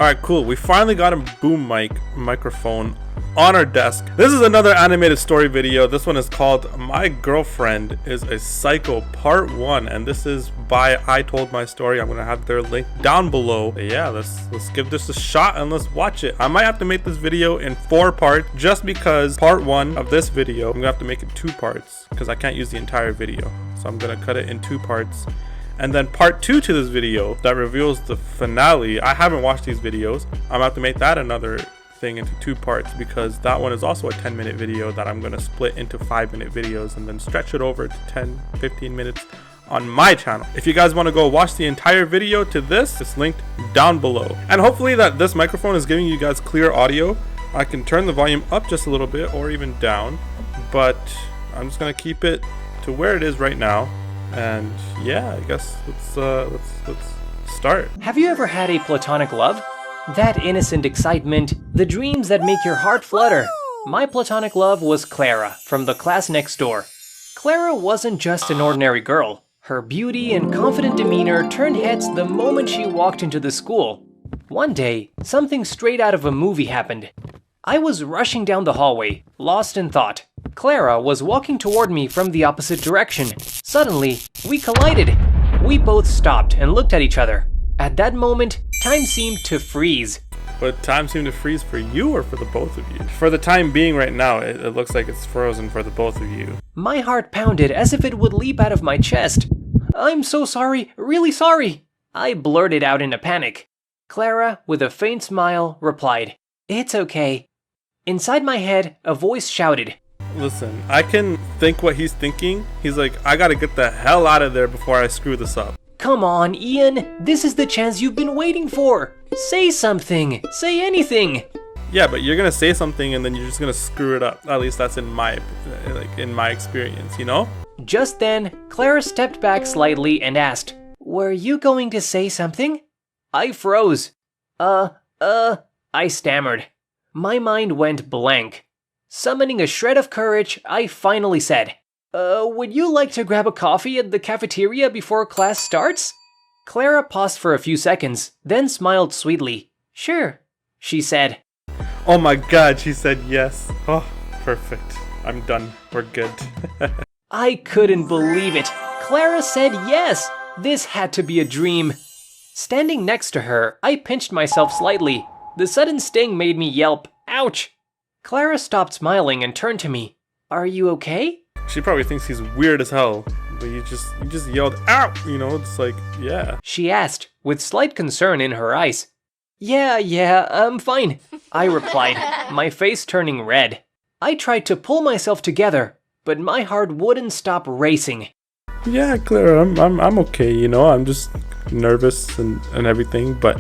Alright, cool. We finally got a boom microphone on our desk. This is another animated story video. This one is called My Girlfriend is a Psycho Part 1, and this is by I Told My Story. I'm gonna have their link down below. But yeah, let's give this a shot and let's watch it. I might have to make this video in 4 parts just because part 1 of this video, I'm gonna have to make it 2 parts because I can't use the entire video. So I'm gonna cut it in 2 parts. And then part 2 to this video that reveals the finale. I haven't watched these videos. I'm gonna have to make that another thing into 2 parts because that one is also a 10-minute video that I'm gonna split into 5-minute videos and then stretch it over to 10-15 minutes on my channel. If you guys want to go watch the entire video to this, it's linked down below. And hopefully that this microphone is giving you guys clear audio. I can turn the volume up just a little bit or even down, but I'm just gonna keep it to where it is right now. And yeah, I guess let's start. Have you ever had a platonic love? That innocent excitement, the dreams that make your heart flutter. My platonic love was Clara from the class next door. Clara wasn't just an ordinary girl. Her beauty and confident demeanor turned heads the moment she walked into the school. One day, something straight out of a movie happened. I was rushing down the hallway, lost in thought. Clara was walking toward me from the opposite direction. Suddenly, we collided. We both stopped and looked at each other. At that moment, time seemed to freeze. But time seemed to freeze for you or for the both of you? For the time being right now, it looks like it's frozen for the both of you. My heart pounded as if it would leap out of my chest. I'm so sorry, really sorry. I blurted out in a panic. Clara, with a faint smile, replied, "It's okay." Inside my head, a voice shouted, "Listen, I can think what he's thinking. He's like, I gotta get the hell out of there before I screw this up." Come on, Ian. This is the chance you've been waiting for. Say something. Say anything. Yeah, but you're gonna say something and then you're just gonna screw it up. At least that's in my experience, you know? Just then, Clara stepped back slightly and asked, "Were you going to say something?" I froze. I stammered. My mind went blank. Summoning a shred of courage, I finally said, would you like to grab a coffee at the cafeteria before class starts?" Clara paused for a few seconds, then smiled sweetly. "Sure," she said. Oh my god, she said yes. Oh, perfect. I'm done. We're good. I couldn't believe it. Clara said yes. This had to be a dream. Standing next to her, I pinched myself slightly. The sudden sting made me yelp, "Ouch!" Clara stopped smiling and turned to me. "Are you okay?" She probably thinks he's weird as hell. But you just yelled, "Ow!" You know, it's like, yeah. She asked, with slight concern in her eyes. Yeah, I'm fine," I replied, my face turning red. I tried to pull myself together, but my heart wouldn't stop racing. "Yeah, Clara, I'm okay, you know, I'm just nervous and everything, but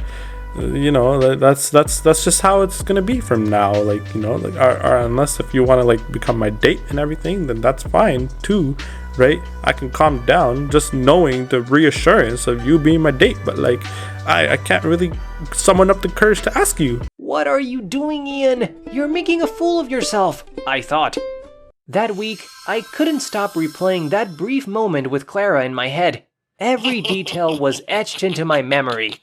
you know, that's just how it's gonna be from now, like, you know, like, or unless if you want to like become my date and everything, then that's fine too, right? I can calm down just knowing the reassurance of you being my date, but like I can't really summon up the courage to ask you." "What are you doing, Ian? You're making a fool of yourself," I thought. That week, I couldn't stop replaying that brief moment with Clara in my head. Every detail was etched into my memory.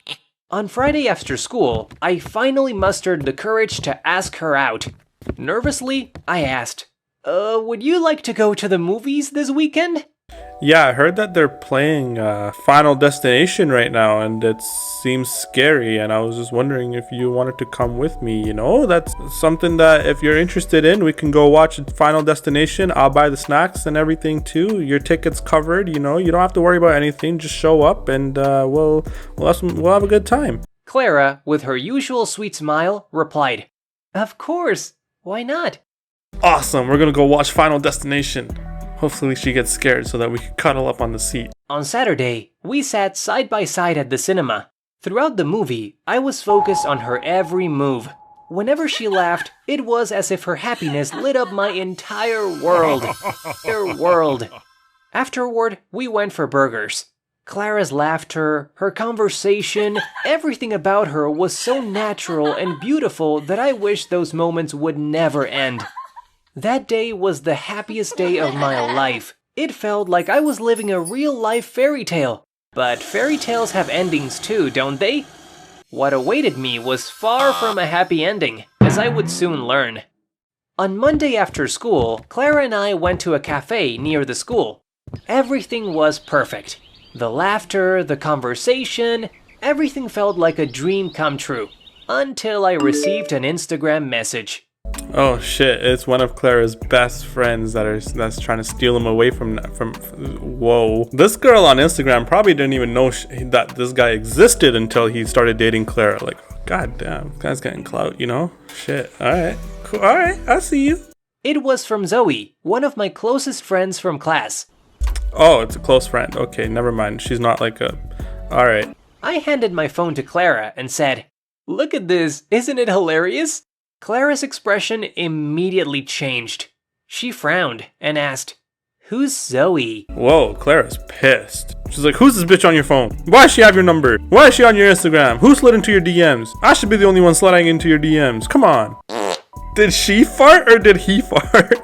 On Friday after school, I finally mustered the courage to ask her out. Nervously, I asked, would you like to go to the movies this weekend?" Yeah, I heard that they're playing Final Destination right now, and it seems scary, and I was just wondering if you wanted to come with me, you know? That's something that if you're interested in, we can go watch Final Destination. I'll buy the snacks and everything too. Your ticket's covered, you know? You don't have to worry about anything. Just show up and we'll have a good time. Clara, with her usual sweet smile, replied, "Of course. Why not?" Awesome, we're gonna go watch Final Destination. Hopefully she gets scared so that we can cuddle up on the seat. On Saturday, we sat side by side at the cinema. Throughout the movie, I was focused on her every move. Whenever she laughed, it was as if her happiness lit up my entire world. Afterward, we went for burgers. Clara's laughter, her conversation, everything about her was so natural and beautiful that I wished those moments would never end. That day was the happiest day of my life. It felt like I was living a real-life fairy tale. But fairy tales have endings too, don't they? What awaited me was far from a happy ending, as I would soon learn. On Monday after school, Clara and I went to a cafe near the school. Everything was perfect. The laughter, the conversation, everything felt like a dream come true. Until I received an Instagram message. Oh shit, it's one of Clara's best friends that's trying to steal him away from whoa. This girl on Instagram probably didn't even know that this guy existed until he started dating Clara. Like, god damn, this guy's getting clout, you know? Shit, alright, cool, alright, I see you. It was from Zoe, one of my closest friends from class. Oh, it's a close friend. Okay, never mind. She's not like a... Alright. I handed my phone to Clara and said, "Look at this, isn't it hilarious?" Clara's expression immediately changed. She frowned and asked, "Who's Zoe?" Whoa, Clara's pissed. She's like, "Who's this bitch on your phone? Why does she have your number? Why is she on your Instagram? Who slid into your DMs? I should be the only one sliding into your DMs. Come on." Did she fart or did he fart?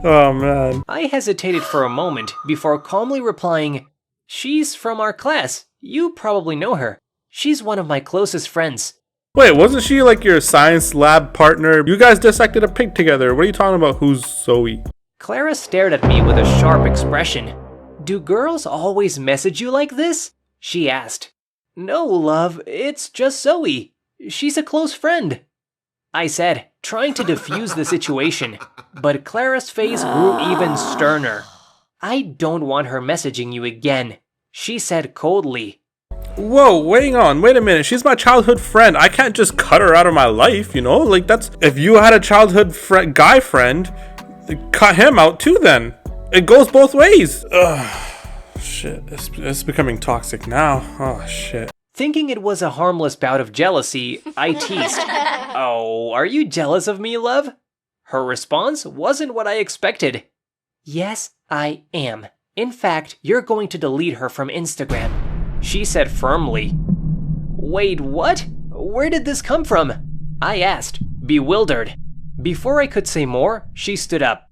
Oh man. I hesitated for a moment before calmly replying, "She's from our class. You probably know her. She's one of my closest friends." Wait, wasn't she like your science lab partner? You guys dissected a pig together. What are you talking about? Who's Zoe? Clara stared at me with a sharp expression. "Do girls always message you like this?" she asked. "No, love, it's just Zoe. She's a close friend," I said, trying to defuse the situation, but Clara's face grew even sterner. "I don't want her messaging you again," she said coldly. Whoa, wait a minute. She's my childhood friend. I can't just cut her out of my life, you know? Like, that's... If you had a childhood guy friend, cut him out too then. It goes both ways. Ugh. Shit, it's becoming toxic now. Oh, shit. Thinking it was a harmless bout of jealousy, I teased, "Oh, are you jealous of me, love?" Her response wasn't what I expected. "Yes, I am. In fact, you're going to delete her from Instagram," she said firmly. "Wait, what? Where did this come from?" I asked, bewildered. Before I could say more, she stood up.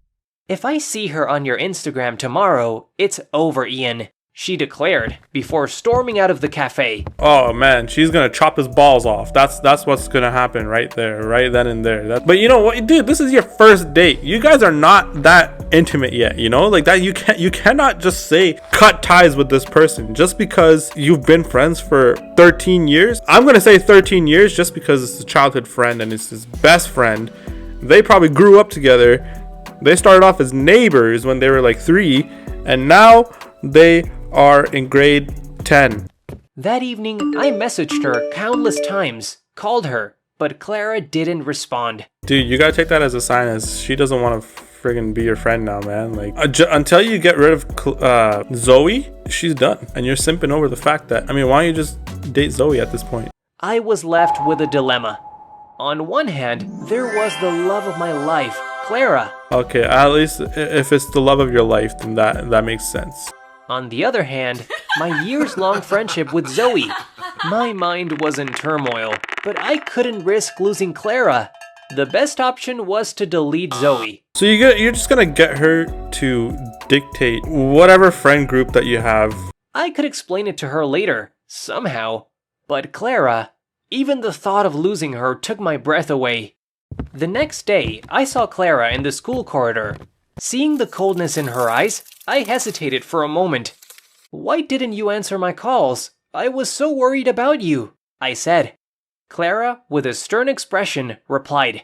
"If I see her on your Instagram tomorrow, it's over, Ian," she declared, before storming out of the cafe. Oh man, she's gonna chop his balls off. That's what's gonna happen right there, right then and there. But you know what, dude, this is your first date. You guys are not that intimate yet, you know? Like that, you cannot just say cut ties with this person just because you've been friends for 13 years. I'm gonna say 13 years just because it's a childhood friend and it's his best friend. They probably grew up together. They started off as neighbors when they were like 3, and now they are in grade 10. That evening, I messaged her countless times, called her, but Clara didn't respond. Dude, you gotta take that as a sign as she doesn't want to friggin' be your friend now, man. Like, until you get rid of Zoe, she's done. And you're simping over the fact that, I mean, why don't you just date Zoe at this point? I was left with a dilemma. On one hand, there was the love of my life, Clara. Okay, at least if it's the love of your life, then that makes sense. On the other hand, my years-long friendship with Zoe. My mind was in turmoil, but I couldn't risk losing Clara. The best option was to delete Zoe. So you're just gonna get her to dictate whatever friend group that you have. I could explain it to her later, somehow. But Clara, even the thought of losing her took my breath away. The next day, I saw Clara in the school corridor. Seeing the coldness in her eyes, I hesitated for a moment. "Why didn't you answer my calls? I was so worried about you," I said. Clara, with a stern expression, replied,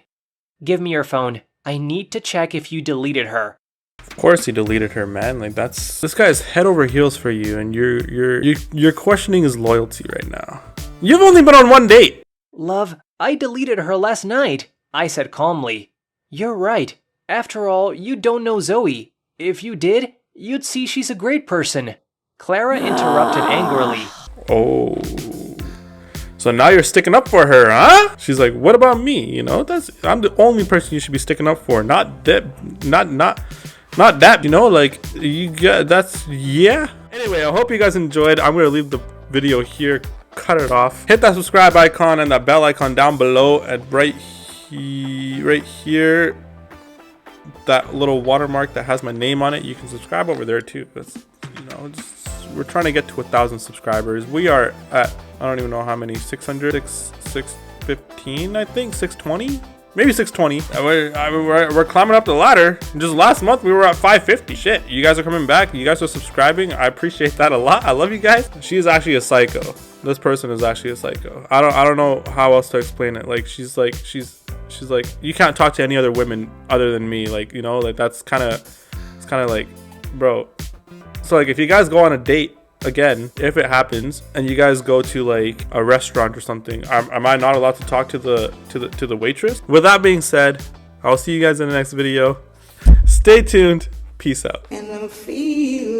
"Give me your phone. I need to check if you deleted her." Of course he deleted her, man. Like, this guy's head over heels for you, and you're questioning his loyalty right now. You've only been on one date. "Love, I deleted her last night," I said calmly. "You're right. After all, you don't know Zoe. If you did, you'd see she's a great person." Clara interrupted angrily. Oh. So now you're sticking up for her, huh? She's like, "What about me? You know, I'm the only person you should be sticking up for, not that, not that, you know, like, you got, yeah." Anyway, I hope you guys enjoyed. I'm gonna leave the video here, cut it off. Hit that subscribe icon and that bell icon down below, and right here, that little watermark that has my name on it. You can subscribe over there too. That's, you know, just We're trying to get to 1,000 subscribers. We are at, I don't even know how many, 600, 615, I think, 620. Maybe 620. We're climbing up the ladder. Just last month we were at 550. Shit, you guys are coming back. You guys are subscribing. I appreciate that a lot. I love you guys. She's actually a psycho. This person is actually a psycho. I don't know how else to explain it. Like she's like you can't talk to any other women other than me. Like, you know, like that's kind of like, bro. So like if you guys go on a date, again, if it happens and you guys go to like a restaurant or something, am I not allowed to talk to the waitress? With that being said, I'll see you guys in the next video. Stay tuned. Peace out. And I'm feeling